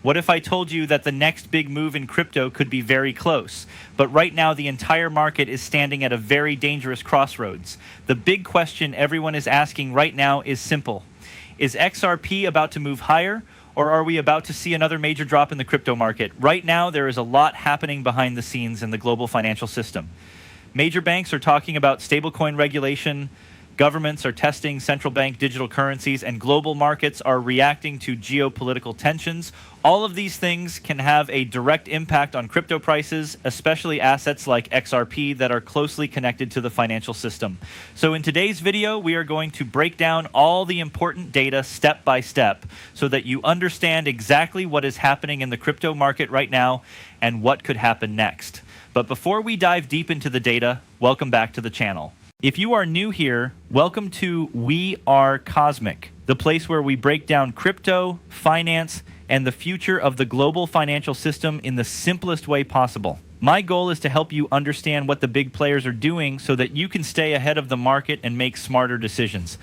What if I told you that the next big move in crypto could be very close, but right now the entire market is standing at a very dangerous crossroads? The big question everyone is asking right now is simple. Is XRP about to move higher, or are we about to see another major drop in the crypto market? Right now, there is a lot happening behind the scenes in the global financial system. Major banks are talking about stablecoin regulation, governments are testing central bank digital currencies, and global markets are reacting to geopolitical tensions. All of these things can have a direct impact on crypto prices, especially assets like XRP that are closely connected to the financial system. So in today's video, we are going to break down all the important data step by step so that you understand exactly what is happening in the crypto market right now and what could happen next. But before we dive deep into the data, welcome back to the channel. If you are new here, welcome to We Are Cosmic, the place where we break down crypto, finance, and the future of the global financial system in the simplest way possible. My goal is to help you understand what the big players are doing so that you can stay ahead of the market and make smarter decisions.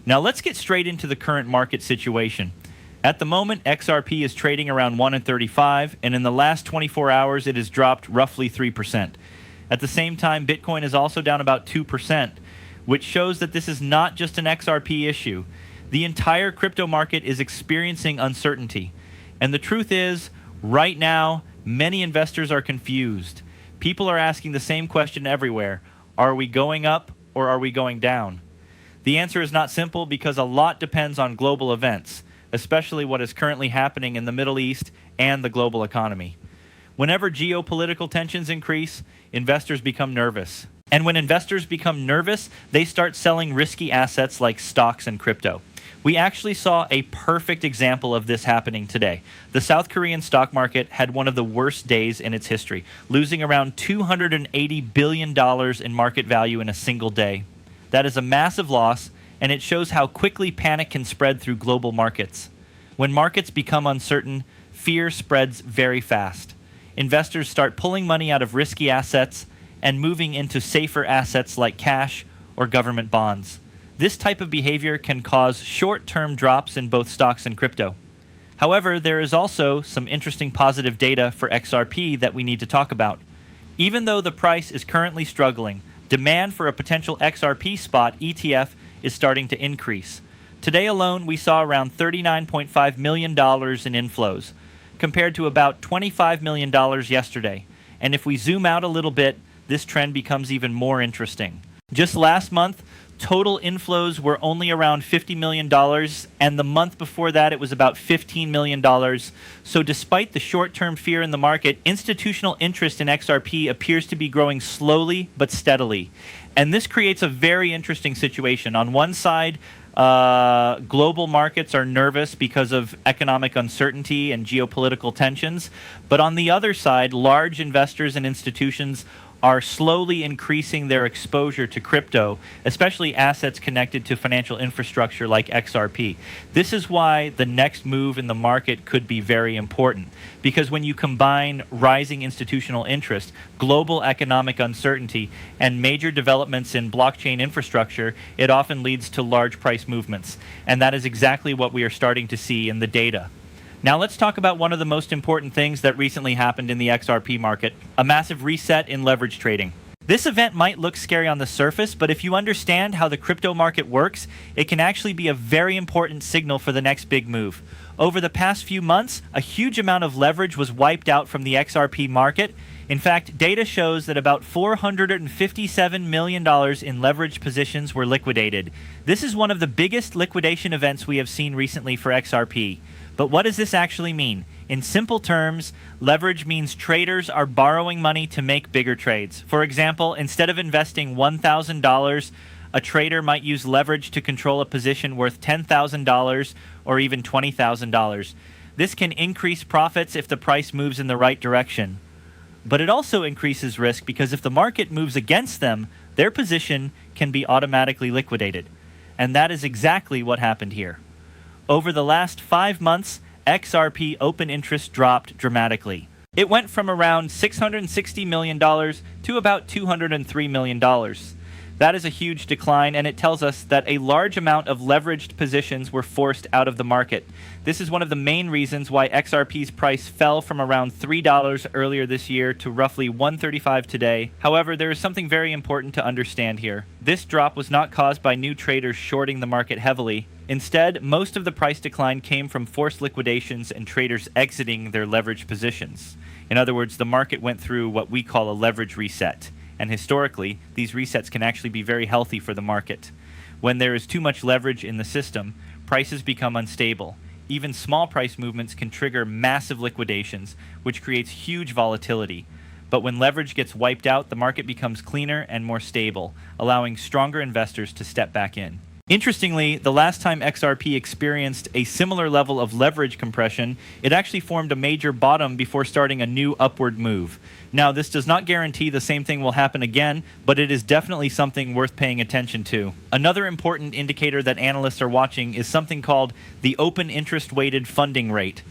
Now let's get straight into the current market situation. At the moment, XRP is trading around 1.35, and in the last 24 hours, it has dropped roughly 3%. At the same time, Bitcoin is also down about 2%, which shows that this is not just an XRP issue. The entire crypto market is experiencing uncertainty. And the truth is, right now, many investors are confused. People are asking the same question everywhere. Are we going up or are we going down? The answer is not simple because a lot depends on global events, especially what is currently happening in the Middle East and the global economy. Whenever geopolitical tensions increase, investors become nervous. And when investors become nervous, they start selling risky assets like stocks and crypto. We actually saw a perfect example of this happening today. The South Korean stock market had one of the worst days in its history, losing around $280 billion in market value in a single day. That is a massive loss, and it shows how quickly panic can spread through global markets. When markets become uncertain, fear spreads very fast. Investors start pulling money out of risky assets and moving into safer assets like cash or government bonds. This type of behavior can cause short-term drops in both stocks and crypto. However, there is also some interesting positive data for XRP that we need to talk about. Even though the price is currently struggling, demand for a potential XRP spot ETF is starting to increase. Today alone, we saw around $39.5 million in inflows, compared to about $25 million yesterday. And if we zoom out a little bit, this trend becomes even more interesting. Just last month, total inflows were only around $50 million, and the month before that it was about $15 million. So despite the short-term fear in the market, institutional interest in XRP appears to be growing slowly but steadily. And this creates a very interesting situation. On one side, global markets are nervous because of economic uncertainty and geopolitical tensions. But on the other side, large investors and institutions are slowly increasing their exposure to crypto, especially assets connected to financial infrastructure like XRP. This is why the next move in the market could be very important, because when you combine rising institutional interest, global economic uncertainty, and major developments in blockchain infrastructure, it often leads to large price movements. And that is exactly what we are starting to see in the data. Now let's talk about one of the most important things that recently happened in the XRP market, a massive reset in leverage trading. This event might look scary on the surface, but if you understand how the crypto market works, it can actually be a very important signal for the next big move. Over the past few months, a huge amount of leverage was wiped out from the XRP market. In fact, data shows that about $457 million in leveraged positions were liquidated. This is one of the biggest liquidation events we have seen recently for XRP. But what does this actually mean? In simple terms, leverage means traders are borrowing money to make bigger trades. For example, instead of investing $1,000, a trader might use leverage to control a position worth $10,000 or even $20,000. This can increase profits if the price moves in the right direction. But it also increases risk because if the market moves against them, their position can be automatically liquidated. And that is exactly what happened here. Over the last 5 months, XRP open interest dropped dramatically. It went from around $660 million to about $203 million. That is a huge decline, and it tells us that a large amount of leveraged positions were forced out of the market. This is one of the main reasons why XRP's price fell from around $3 earlier this year to roughly $1.35 today. However, there is something very important to understand here. This drop was not caused by new traders shorting the market heavily. Instead, most of the price decline came from forced liquidations and traders exiting their leveraged positions. In other words, the market went through what we call a leverage reset. And historically, these resets can actually be very healthy for the market. When there is too much leverage in the system, prices become unstable. Even small price movements can trigger massive liquidations, which creates huge volatility. But when leverage gets wiped out, the market becomes cleaner and more stable, allowing stronger investors to step back in. Interestingly, the last time XRP experienced a similar level of leverage compression, it actually formed a major bottom before starting a new upward move. Now, this does not guarantee the same thing will happen again, but it is definitely something worth paying attention to. Another important indicator that analysts are watching is something called the open interest weighted funding rate.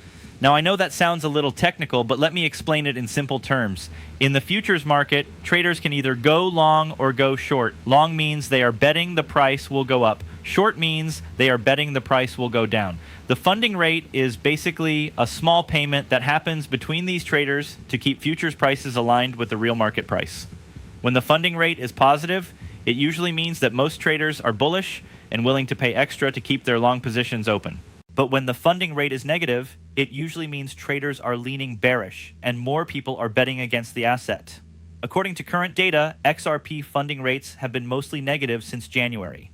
Now, I know that sounds a little technical, but let me explain it in simple terms. In the futures market, traders can either go long or go short. Long means they are betting the price will go up. Short means they are betting the price will go down. The funding rate is basically a small payment that happens between these traders to keep futures prices aligned with the real market price. When the funding rate is positive, it usually means that most traders are bullish and willing to pay extra to keep their long positions open. But when the funding rate is negative, it usually means traders are leaning bearish and more people are betting against the asset. According to current data, XRP funding rates have been mostly negative since January.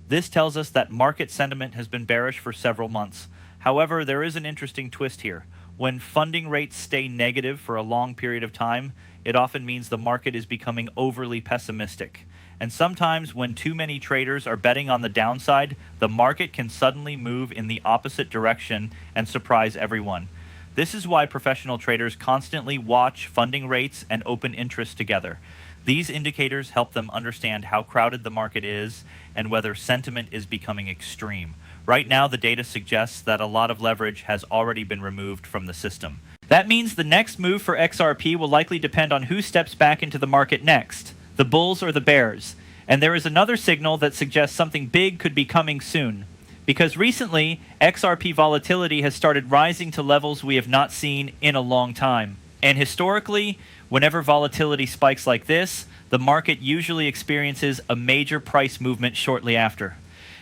This tells us that market sentiment has been bearish for several months. However, there is an interesting twist here. When funding rates stay negative for a long period of time, it often means the market is becoming overly pessimistic. And sometimes when too many traders are betting on the downside, the market can suddenly move in the opposite direction and surprise everyone. This is why professional traders constantly watch funding rates and open interest together. These indicators help them understand how crowded the market is and whether sentiment is becoming extreme. Right now, the data suggests that a lot of leverage has already been removed from the system. That means the next move for XRP will likely depend on who steps back into the market next, the bulls or the bears. And there is another signal that suggests something big could be coming soon. Because recently, XRP volatility has started rising to levels we have not seen in a long time. And historically, whenever volatility spikes like this, the market usually experiences a major price movement shortly after.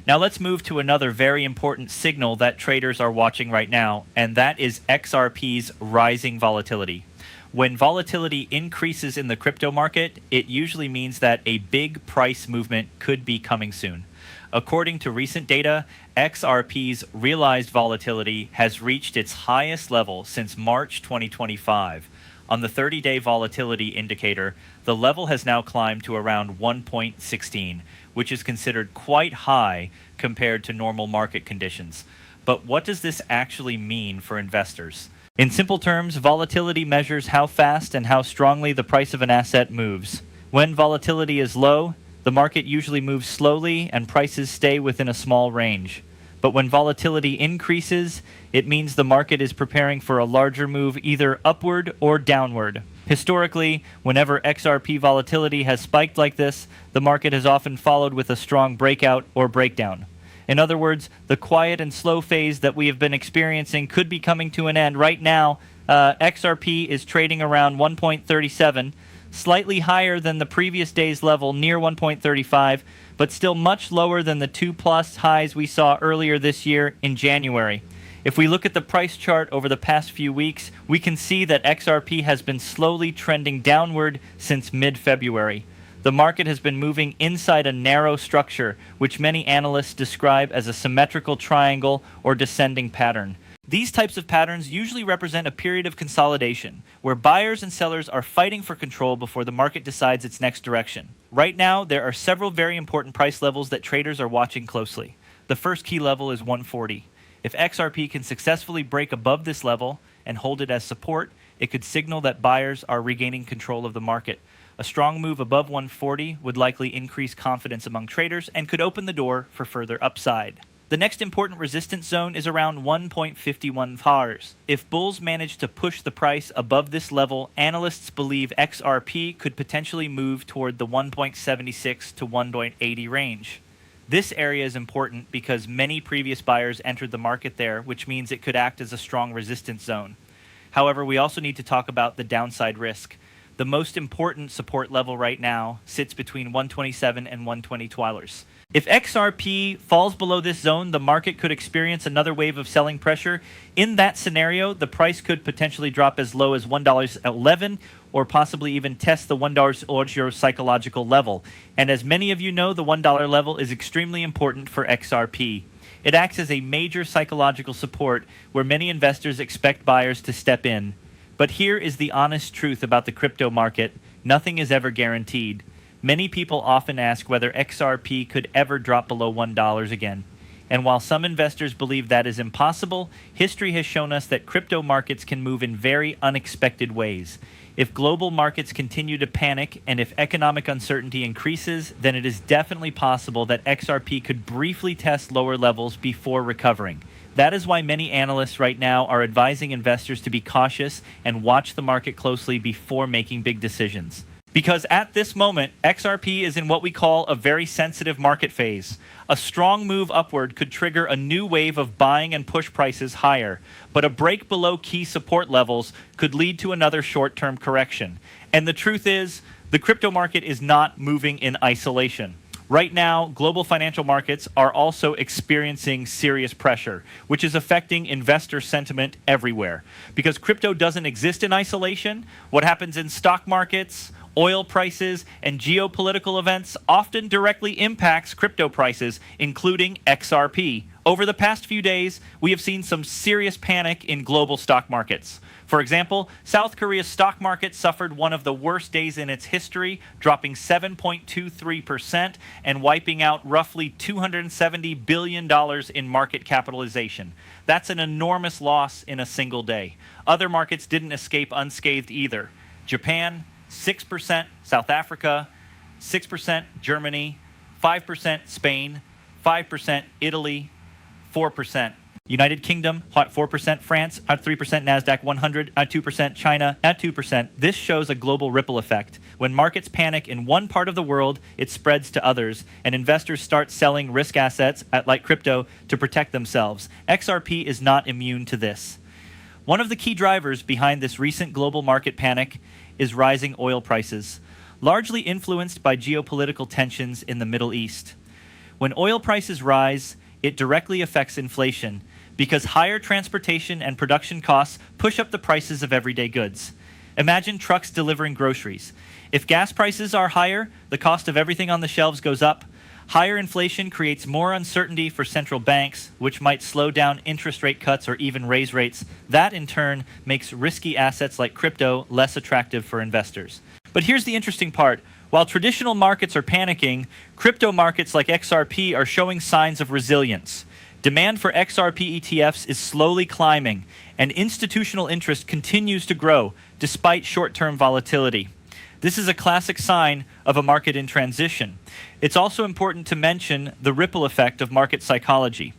Now let's move to another very important signal that traders are watching right now, and that is XRP's rising volatility. When volatility increases in the crypto market, it usually means that a big price movement could be coming soon. According to recent data, XRP's realized volatility has reached its highest level since March 2025. On the 30-day volatility indicator, the level has now climbed to around 1.16, which is considered quite high compared to normal market conditions. But what does this actually mean for investors? In simple terms, volatility measures how fast and how strongly the price of an asset moves. When volatility is low, the market usually moves slowly and prices stay within a small range. But when volatility increases, it means the market is preparing for a larger move either upward or downward. Historically, whenever XRP volatility has spiked like this, the market has often followed with a strong breakout or breakdown. In other words, the quiet and slow phase that we have been experiencing could be coming to an end. Right now, XRP is trading around 1.37, slightly higher than the previous day's level, near 1.35, but still much lower than the 2+ highs we saw earlier this year in January. If we look at the price chart over the past few weeks, we can see that XRP has been slowly trending downward since mid-February. The market has been moving inside a narrow structure, which many analysts describe as a symmetrical triangle or descending pattern. These types of patterns usually represent a period of consolidation, where buyers and sellers are fighting for control before the market decides its next direction. Right now, there are several very important price levels that traders are watching closely. The first key level is 140. If XRP can successfully break above this level and hold it as support, it could signal that buyers are regaining control of the market. A strong move above 140 would likely increase confidence among traders and could open the door for further upside. The next important resistance zone is around 1.51 pars. If bulls manage to push the price above this level, analysts believe XRP could potentially move toward the 1.76 to 1.80 range. This area is important because many previous buyers entered the market there, which means it could act as a strong resistance zone. However, we also need to talk about the downside risk. The most important support level right now sits between 127 and 120 $. If XRP falls below this zone, the market could experience another wave of selling pressure. In that scenario, the price could potentially drop as low as $1.11 or possibly even test the $1 psychological level. And as many of you know, the $1 level is extremely important for XRP. It acts as a major psychological support where many investors expect buyers to step in. But here is the honest truth about the crypto market. Nothing is ever guaranteed. Many people often ask whether XRP could ever drop below $1 again. And while some investors believe that is impossible, history has shown us that crypto markets can move in very unexpected ways. If global markets continue to panic and if economic uncertainty increases, then it is definitely possible that XRP could briefly test lower levels before recovering. That is why many analysts right now are advising investors to be cautious and watch the market closely before making big decisions. Because at this moment, XRP is in what we call a very sensitive market phase. A strong move upward could trigger a new wave of buying and push prices higher, but a break below key support levels could lead to another short-term correction. And the truth is, the crypto market is not moving in isolation. Right now, global financial markets are also experiencing serious pressure, which is affecting investor sentiment everywhere. Because crypto doesn't exist in isolation, what happens in stock markets, oil prices, and geopolitical events often directly impacts crypto prices, including XRP. Over the past few days, we have seen some serious panic in global stock markets. For example, South Korea's stock market suffered one of the worst days in its history, dropping 7.23% and wiping out roughly $270 billion in market capitalization. That's an enormous loss in a single day. Other markets didn't escape unscathed either. Japan, 6%, South Africa, 6% Germany, 5% Spain, 5% Italy, 4% United Kingdom, 4% France, 3% NASDAQ 100, 2% China, 2%. This shows a global ripple effect. When markets panic in one part of the world, it spreads to others, and investors start selling risk assets, like crypto, to protect themselves. XRP is not immune to this. One of the key drivers behind this recent global market panic is rising oil prices, largely influenced by geopolitical tensions in the Middle East. When oil prices rise, it directly affects inflation because higher transportation and production costs push up the prices of everyday goods. Imagine trucks delivering groceries. If gas prices are higher, the cost of everything on the shelves goes up. Higher inflation creates more uncertainty for central banks, which might slow down interest rate cuts or even raise rates. That, in turn, makes risky assets like crypto less attractive for investors. But here's the interesting part. While traditional markets are panicking, crypto markets like XRP are showing signs of resilience. Demand for XRP ETFs is slowly climbing, and institutional interest continues to grow despite short-term volatility. This is a classic sign of a market in transition. It's also important to mention the ripple effect of market psychology.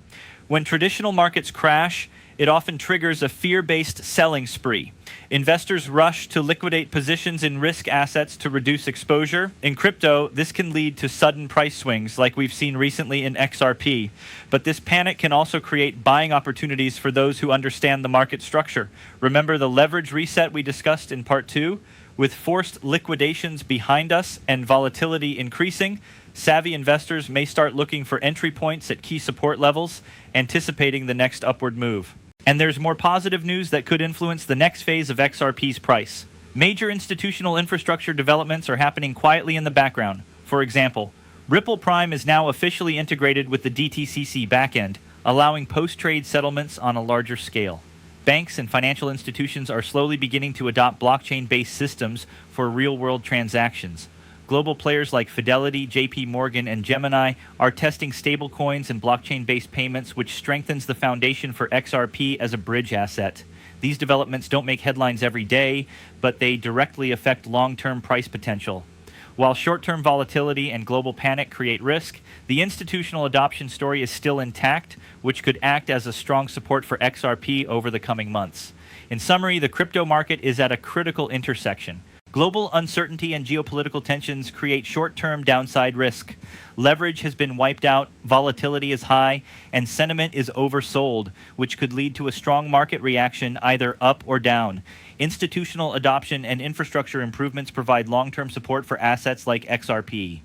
When traditional markets crash, it often triggers a fear-based selling spree. Investors rush to liquidate positions in risk assets to reduce exposure. In crypto, this can lead to sudden price swings like we've seen recently in XRP. But this panic can also create buying opportunities for those who understand the market structure. Remember the leverage reset we discussed in part 2? With forced liquidations behind us and volatility increasing, savvy investors may start looking for entry points at key support levels, anticipating the next upward move. And there's more positive news that could influence the next phase of XRP's price. Major institutional infrastructure developments are happening quietly in the background. For example, Ripple Prime is now officially integrated with the DTCC backend, allowing post-trade settlements on a larger scale. Banks and financial institutions are slowly beginning to adopt blockchain-based systems for real-world transactions. Global players like Fidelity, JP Morgan, and Gemini are testing stablecoins and blockchain-based payments, which strengthens the foundation for XRP as a bridge asset. These developments don't make headlines every day, but they directly affect long-term price potential. While short-term volatility and global panic create risk, the institutional adoption story is still intact, which could act as a strong support for XRP over the coming months. In summary, the crypto market is at a critical intersection. Global uncertainty and geopolitical tensions create short-term downside risk. Leverage has been wiped out, volatility is high, and sentiment is oversold, which could lead to a strong market reaction either up or down. Institutional adoption and infrastructure improvements provide long-term support for assets like XRP.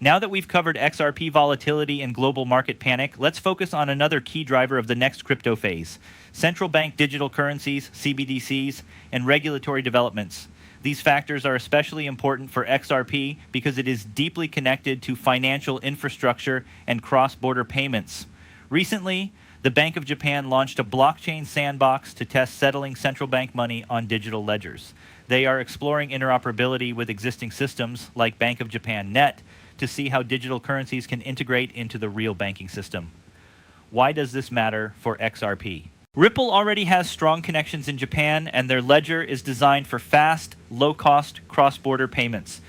Now that we've covered XRP volatility and global market panic, let's focus on another key driver of the next crypto phase: central bank digital currencies, CBDCs, and regulatory developments. These factors are especially important for XRP because it is deeply connected to financial infrastructure and cross-border payments. Recently, the Bank of Japan launched a blockchain sandbox to test settling central bank money on digital ledgers. They are exploring interoperability with existing systems like Bank of Japan Net to see how digital currencies can integrate into the real banking system. Why does this matter for XRP? Ripple already has strong connections in Japan, and their ledger is designed for fast, low-cost cross-border payments.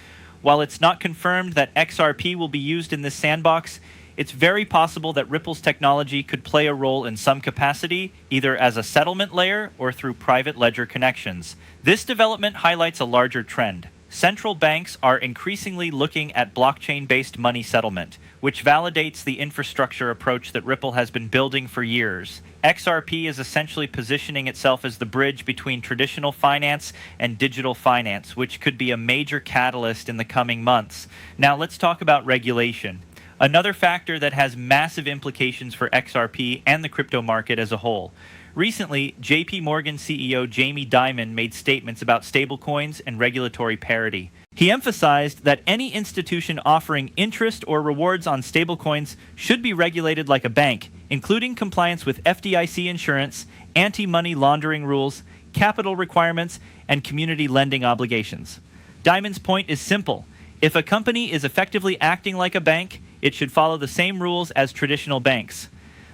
While it's not confirmed that XRP will be used in this sandbox, it's very possible that Ripple's technology could play a role in some capacity, either as a settlement layer or through private ledger connections. This development highlights a larger trend. Central banks are increasingly looking at blockchain-based money settlement, which validates the infrastructure approach that Ripple has been building for years. XRP is essentially positioning itself as the bridge between traditional finance and digital finance, which could be a major catalyst in the coming months. Now let's talk about regulation. Another factor that has massive implications for XRP and the crypto market as a whole. Recently, JP Morgan CEO Jamie Dimon made statements about stablecoins and regulatory parity. He emphasized that any institution offering interest or rewards on stablecoins should be regulated like a bank, including compliance with FDIC insurance, anti-money laundering rules, capital requirements, and community lending obligations. Dimon's point is simple. If a company is effectively acting like a bank, it should follow the same rules as traditional banks.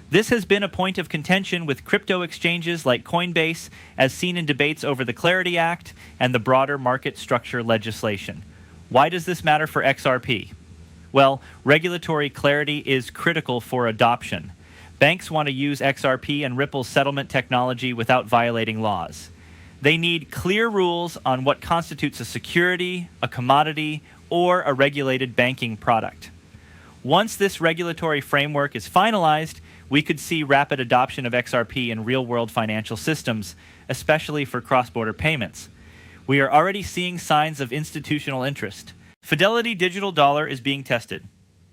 This has been a point of contention with crypto exchanges like Coinbase, as seen in debates over the Clarity Act and the broader market structure legislation. Why does this matter for XRP? Well, regulatory clarity is critical for adoption. Banks want to use XRP and Ripple's settlement technology without violating laws. They need clear rules on what constitutes a security, a commodity, or a regulated banking product. Once this regulatory framework is finalized, we could see rapid adoption of XRP in real-world financial systems, especially for cross-border payments. We are already seeing signs of institutional interest. Fidelity Digital Dollar is being tested.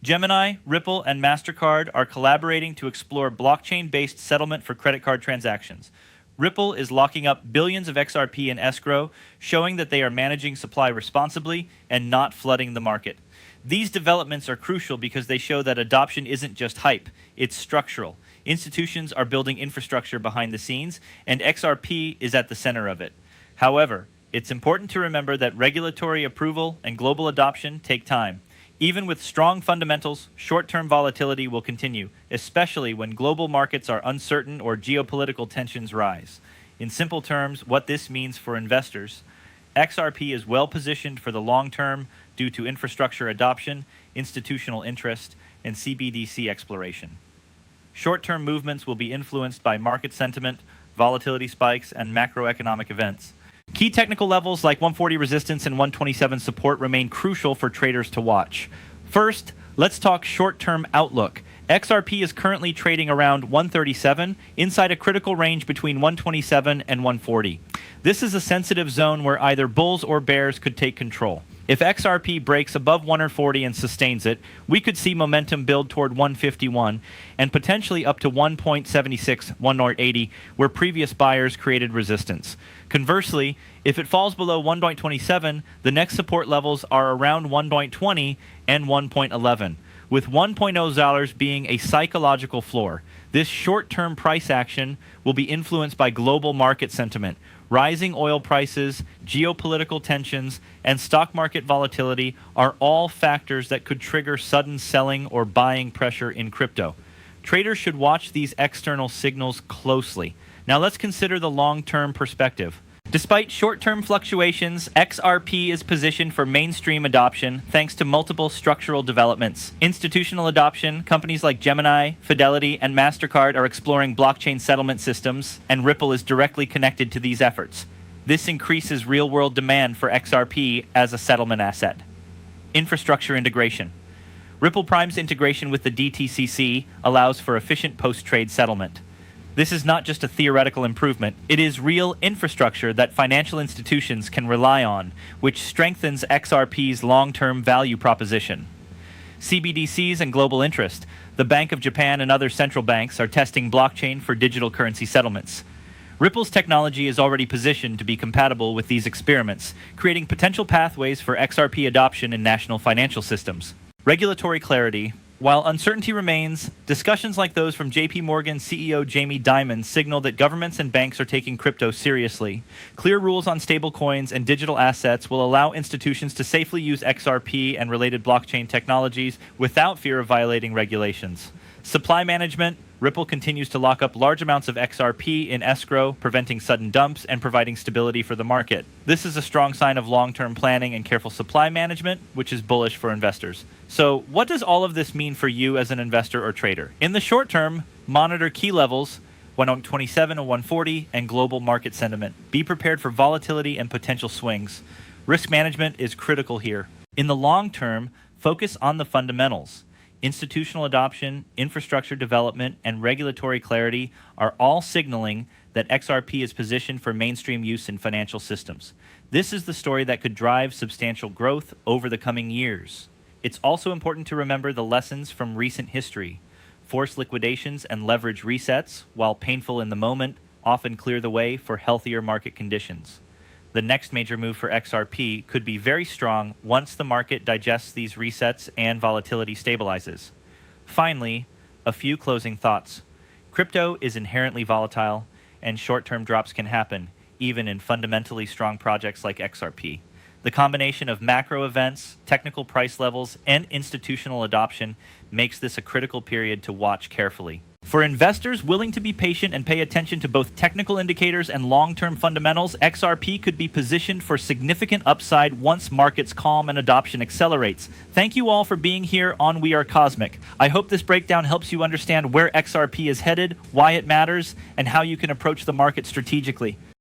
Gemini, Ripple, and MasterCard are collaborating to explore blockchain-based settlement for credit card transactions. Ripple is locking up billions of XRP in escrow, showing that they are managing supply responsibly and not flooding the market. These developments are crucial because they show that adoption isn't just hype, it's structural. Institutions are building infrastructure behind the scenes, and XRP is at the center of it. However, it's important to remember that regulatory approval and global adoption take time. Even with strong fundamentals, short-term volatility will continue, especially when global markets are uncertain or geopolitical tensions rise. In simple terms, what this means for investors: XRP is well positioned for the long term due to infrastructure adoption, institutional interest, and CBDC exploration. Short-term movements will be influenced by market sentiment, volatility spikes, and macroeconomic events. Key technical levels like 140 resistance and 127 support remain crucial for traders to watch. First, let's talk short-term outlook. XRP is currently trading around 137, inside a critical range between 127 and 140. This is a sensitive zone where either bulls or bears could take control. If XRP breaks above 140 and sustains it, we could see momentum build toward 151 and potentially up to 1.76, 180, where previous buyers created resistance. Conversely, if it falls below 1.27, the next support levels are around 1.20 and 1.11, with $1.0 being a psychological floor. This short-term price action will be influenced by global market sentiment. Rising oil prices, geopolitical tensions, and stock market volatility are all factors that could trigger sudden selling or buying pressure in crypto. Traders should watch these external signals closely. Now let's consider the long-term perspective. Despite short-term fluctuations, XRP is positioned for mainstream adoption thanks to multiple structural developments. Institutional adoption, companies like Gemini, Fidelity, and MasterCard are exploring blockchain settlement systems, and Ripple is directly connected to these efforts. This increases real-world demand for XRP as a settlement asset. Infrastructure integration. Ripple Prime's integration with the DTCC allows for efficient post-trade settlement. This is not just a theoretical improvement, it is real infrastructure that financial institutions can rely on, which strengthens XRP's long-term value proposition. CBDCs and global interest. The Bank of Japan and other central banks are testing blockchain for digital currency settlements. Ripple's technology is already positioned to be compatible with these experiments, creating potential pathways for XRP adoption in national financial systems. Regulatory clarity. While uncertainty remains, discussions like those from JP Morgan CEO Jamie Dimon signal that governments and banks are taking crypto seriously. Clear rules on stablecoins and digital assets will allow institutions to safely use XRP and related blockchain technologies without fear of violating regulations. Supply management. Ripple continues to lock up large amounts of XRP in escrow, preventing sudden dumps and providing stability for the market. This is a strong sign of long-term planning and careful supply management, which is bullish for investors. So, what does all of this mean for you as an investor or trader? In the short term, monitor key levels 127 and 140 and global market sentiment. Be prepared for volatility and potential swings. Risk management is critical here. In the long term, focus on the fundamentals. Institutional adoption, infrastructure development, and regulatory clarity are all signaling that XRP is positioned for mainstream use in financial systems. This is the story that could drive substantial growth over the coming years. It's also important to remember the lessons from recent history. Forced liquidations and leverage resets, while painful in the moment, often clear the way for healthier market conditions. The next major move for XRP could be very strong once the market digests these resets and volatility stabilizes. Finally, a few closing thoughts. Crypto is inherently volatile, and short-term drops can happen, even in fundamentally strong projects like XRP. The combination of macro events, technical price levels, and institutional adoption makes this a critical period to watch carefully. For investors willing to be patient and pay attention to both technical indicators and long-term fundamentals, XRP could be positioned for significant upside once markets calm and adoption accelerates. Thank you all for being here on We Are Cosmic. I hope this breakdown helps you understand where XRP is headed, why it matters, and how you can approach the market strategically.